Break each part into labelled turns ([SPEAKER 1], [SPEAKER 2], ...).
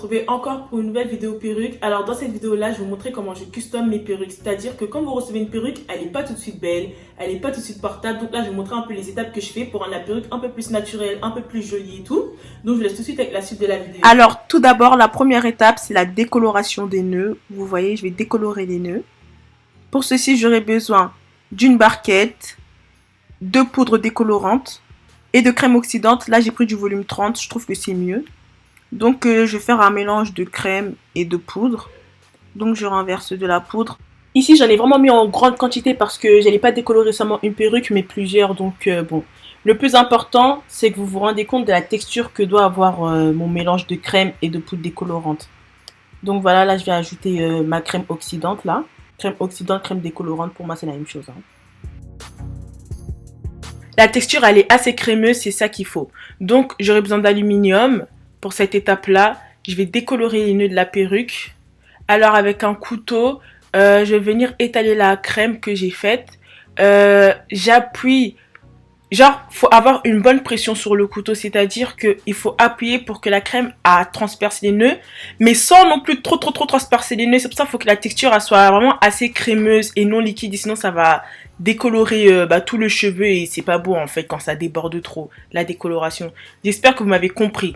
[SPEAKER 1] retrouver encore pour une nouvelle vidéo perruque. Alors dans cette vidéo là je vais vous montrer comment je custom mes perruques. C'est à dire que quand vous recevez une perruque, elle n'est pas tout de suite belle, elle n'est pas tout de suite portable. Donc là je vais vous montrer un peu les étapes que je fais pour rendre la perruque un peu plus naturelle, un peu plus jolie et tout. Donc je vous laisse tout de suite avec la suite de la vidéo.
[SPEAKER 2] Alors tout d'abord la première étape c'est la décoloration des nœuds. Vous voyez, je vais décolorer les nœuds. Pour ceci j'aurai besoin d'une barquette, de poudre décolorante et de crème oxydante. Là j'ai pris du volume 30, je trouve que c'est mieux. Donc je vais faire un mélange de crème et de poudre. Donc je renverse de la poudre. Ici j'en ai vraiment mis en grande quantité parce que j'allais pas décolorer seulement une perruque mais plusieurs. Donc bon. Le plus important c'est que vous vous rendez compte de la texture que doit avoir mon mélange de crème et de poudre décolorante. Donc voilà, là je vais ajouter ma crème oxydante là. Crème oxydante, crème décolorante, pour moi c'est la même chose. La texture elle est assez crémeuse, c'est ça qu'il faut. Donc j'aurai besoin d'aluminium. Pour cette étape-là, je vais décolorer les nœuds de la perruque. Alors avec un couteau, je vais venir étaler la crème que j'ai faite. J'appuie, genre faut avoir une bonne pression sur le couteau, c'est-à-dire qu'il faut appuyer pour que la crème transperce les nœuds, mais sans non plus trop transpercer les nœuds. C'est pour ça qu'il faut que la texture elle soit vraiment assez crémeuse et non liquide, sinon ça va décolorer tout le cheveu et c'est pas beau en fait quand ça déborde trop, la décoloration. J'espère que vous m'avez compris.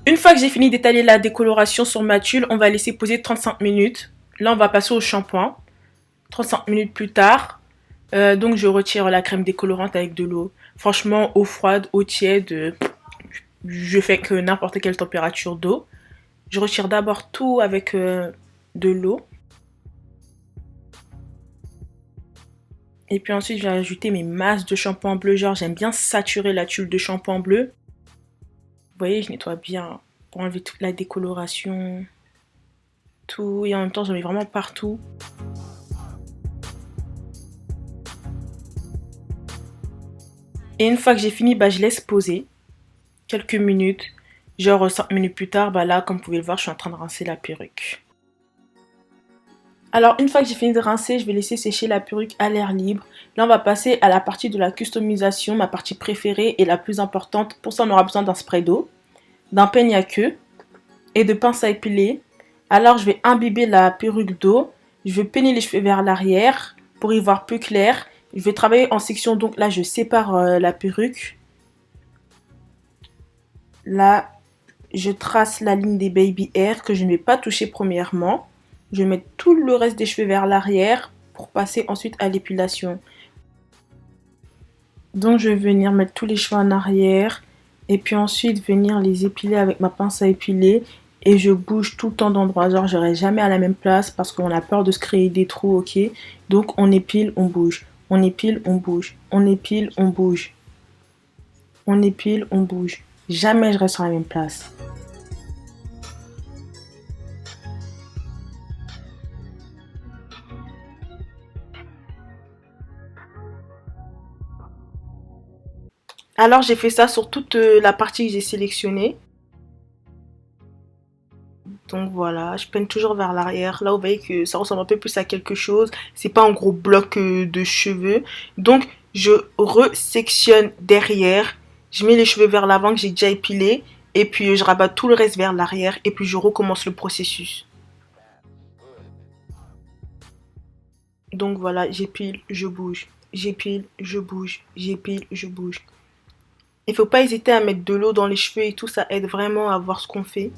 [SPEAKER 2] Une fois que j'ai fini d'étaler la décoloration sur ma tulle, on va laisser poser 35 minutes. Là, on va passer au shampoing. 35 minutes plus tard, donc je retire la crème décolorante avec de l'eau. Franchement, eau froide, eau tiède, je fais que n'importe quelle température d'eau. Je retire d'abord tout avec de l'eau. Et puis ensuite, je vais ajouter mes masses de shampoing bleu. Genre, j'aime bien saturer la tulle de shampoing bleu. Vous voyez, je nettoie bien pour enlever toute la décoloration, tout, et en même temps j'en mets vraiment partout. Et une fois que j'ai fini, je laisse poser quelques minutes, genre 5 minutes plus tard, là comme vous pouvez le voir, je suis en train de rincer la perruque. Alors une fois que j'ai fini de rincer, je vais laisser sécher la perruque à l'air libre. Là on va passer à la partie de la customisation, ma partie préférée et la plus importante. Pour ça on aura besoin d'un spray d'eau, d'un peigne à queue et de pince à épiler. Alors je vais imbiber la perruque d'eau, je vais peigner les cheveux vers l'arrière pour y voir plus clair. Je vais travailler en section, donc là je sépare la perruque. Là je trace la ligne des baby hair que je ne vais pas toucher premièrement. Je vais mettre tout le reste des cheveux vers l'arrière pour passer ensuite à l'épilation. Donc je vais venir mettre tous les cheveux en arrière et puis ensuite venir les épiler avec ma pince à épiler. Et je bouge tout le temps d'endroit, genre je reste jamais à la même place parce qu'on a peur de se créer des trous, ok? Donc on épile, on bouge, on épile, on bouge, on épile, on bouge, on épile, on bouge. Jamais je reste à la même place. Alors j'ai fait ça sur toute la partie que j'ai sélectionnée. Donc voilà, je peine toujours vers l'arrière. Là, vous voyez que ça ressemble un peu plus à quelque chose. C'est pas un gros bloc de cheveux. Donc, je resectionne derrière. Je mets les cheveux vers l'avant que j'ai déjà épilé. Et puis, je rabats tout le reste vers l'arrière. Et puis, je recommence le processus. Donc voilà, j'épile, je bouge. J'épile, je bouge. J'épile, je bouge. Il faut pas hésiter à mettre de l'eau dans les cheveux et tout. Ça aide vraiment à voir ce qu'on fait.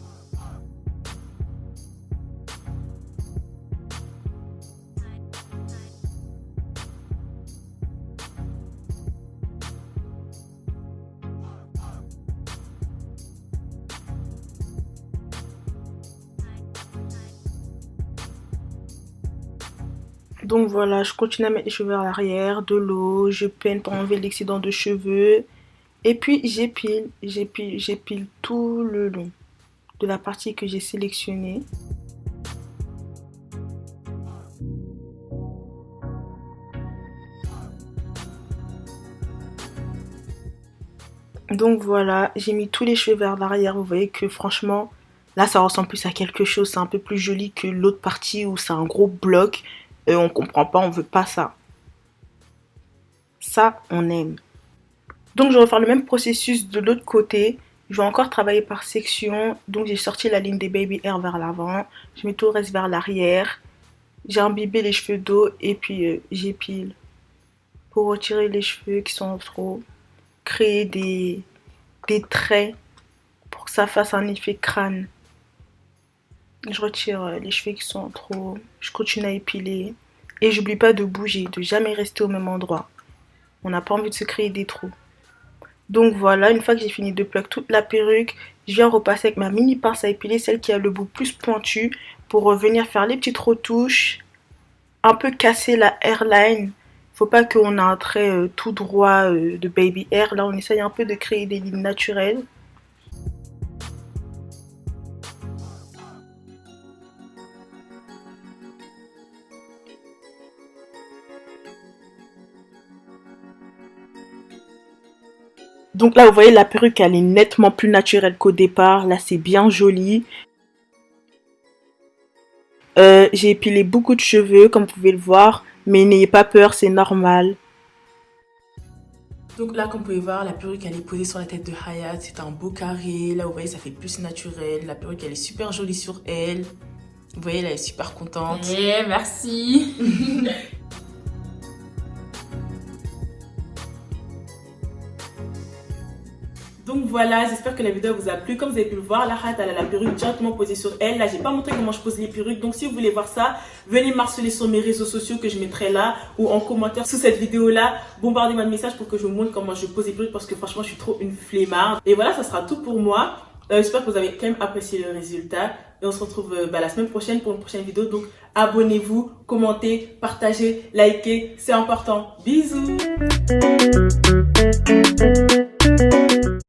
[SPEAKER 2] Donc voilà, je continue à mettre les cheveux vers l'arrière, de l'eau, je peine pour enlever l'excédent de cheveux. Et puis j'épile, j'épile tout le long de la partie que j'ai sélectionnée. Donc voilà, j'ai mis tous les cheveux vers l'arrière. Vous voyez que franchement, là ça ressemble plus à quelque chose. C'est un peu plus joli que l'autre partie où c'est un gros bloc. On comprend pas, on veut pas ça. Ça, on aime. Donc je vais refaire le même processus de l'autre côté. Je vais encore travailler par section. Donc j'ai sorti la ligne des baby hair vers l'avant. Je mets tout le reste vers l'arrière. J'ai imbibé les cheveux d'eau et puis j'épile pour retirer les cheveux qui sont trop. Créer des traits pour que ça fasse un effet crâne. Je retire les cheveux qui sont trop. Je continue à épiler. Et j'oublie pas de bouger, de jamais rester au même endroit. On n'a pas envie de se créer des trous. Donc voilà, une fois que j'ai fini de pluck toute la perruque, je viens repasser avec ma mini pince à épiler, celle qui a le bout plus pointu, pour venir faire les petites retouches, un peu casser la hairline. Faut pas qu'on ait un trait tout droit de baby hair. Là, on essaye un peu de créer des lignes naturelles. Donc là, vous voyez, la perruque, elle est nettement plus naturelle qu'au départ. Là, c'est bien joli. J'ai épilé beaucoup de cheveux, comme vous pouvez le voir. Mais n'ayez pas peur, c'est normal.
[SPEAKER 1] Donc là, comme vous pouvez voir, la perruque, elle est posée sur la tête de Hayat. C'est un beau carré. Là, vous voyez, ça fait plus naturel. La perruque, elle est super jolie sur elle. Vous voyez, là, elle est super contente.
[SPEAKER 3] Yeah, merci.
[SPEAKER 1] Donc voilà, j'espère que la vidéo vous a plu. Comme vous avez pu le voir, la Hayat, elle a la perruque directement posée sur elle. Là, j'ai pas montré comment je pose les perruques. Donc si vous voulez voir ça, venez m'harceler sur mes réseaux sociaux que je mettrai là ou en commentaire sous cette vidéo là. Bombardez-moi de messages pour que je vous montre comment je pose les perruques parce que franchement, je suis trop une flemmarde. Et voilà, ça sera tout pour moi. J'espère que vous avez quand même apprécié le résultat. Et on se retrouve la semaine prochaine pour une prochaine vidéo. Donc abonnez-vous, commentez, partagez, likez. C'est important. Bisous.